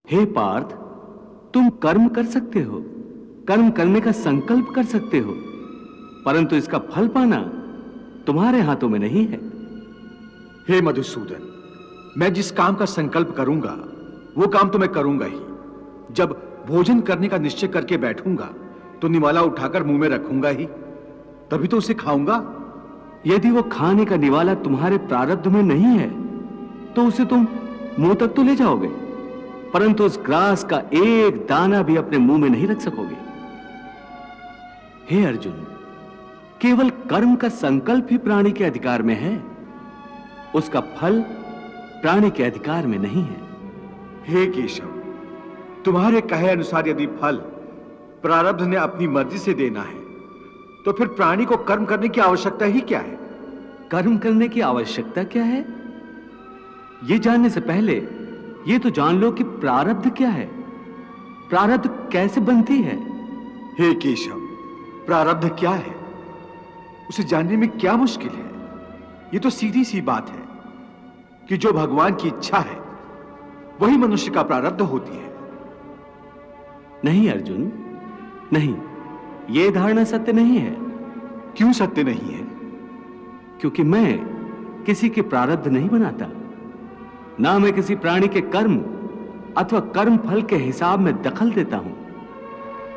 हे पार्थ, तुम कर्म कर सकते हो, कर्म करने का संकल्प कर सकते हो, परंतु इसका फल पाना तुम्हारे हाथों में नहीं है। हे मधुसूदन, मैं जिस काम का संकल्प करूंगा वो काम तो मैं करूंगा ही। जब भोजन करने का निश्चय करके बैठूंगा तो निवाला उठाकर मुंह में रखूंगा ही, तभी तो उसे खाऊंगा। यदि वो खाने का निवाला तुम्हारे प्रारब्ध में नहीं है तो उसे तुम मुंह तक तो ले जाओगे, परंतु उस ग्रास का एक दाना भी अपने मुंह में नहीं रख सकोगे। हे अर्जुन, केवल कर्म का संकल्प ही प्राणी के अधिकार में है, उसका फल प्राणी के अधिकार में नहीं है। हे केशव, तुम्हारे कहे अनुसार यदि फल प्रारब्ध ने अपनी मर्जी से देना है तो फिर प्राणी को कर्म करने की आवश्यकता ही क्या है? कर्म करने की आवश्यकता क्या है, यह जानने से पहले यह तो जान लो कि प्रारब्ध क्या है, प्रारब्ध कैसे बनती है। हे केशव, प्रारब्ध क्या है उसे जानने में क्या मुश्किल है? यह तो सीधी सी बात है कि जो भगवान की इच्छा है वही मनुष्य का प्रारब्ध होती है। नहीं अर्जुन, नहीं, यह धारणा सत्य नहीं है। क्यों सत्य नहीं है? क्योंकि मैं किसी के प्रारब्ध नहीं बनाता, ना मैं किसी प्राणी के कर्म अथवा कर्म फल के हिसाब में दखल देता हूं,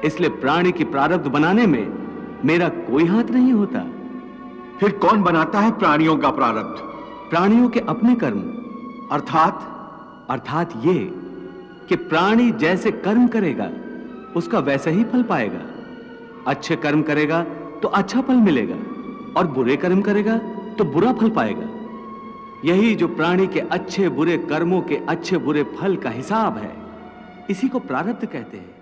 इसलिए प्राणी की प्रारब्ध बनाने में मेरा कोई हाथ नहीं होता। फिर कौन बनाता है प्राणियों का प्रारब्ध? प्राणियों के अपने कर्म। अर्थात ये कि प्राणी जैसे कर्म करेगा उसका वैसा ही फल पाएगा। अच्छे कर्म करेगा तो अच्छा फल मिलेगा और बुरे कर्म करेगा तो बुरा फल पाएगा। यही जो प्राणी के अच्छे बुरे कर्मों के अच्छे बुरे फल का हिसाब है, इसी को प्रारब्ध कहते हैं।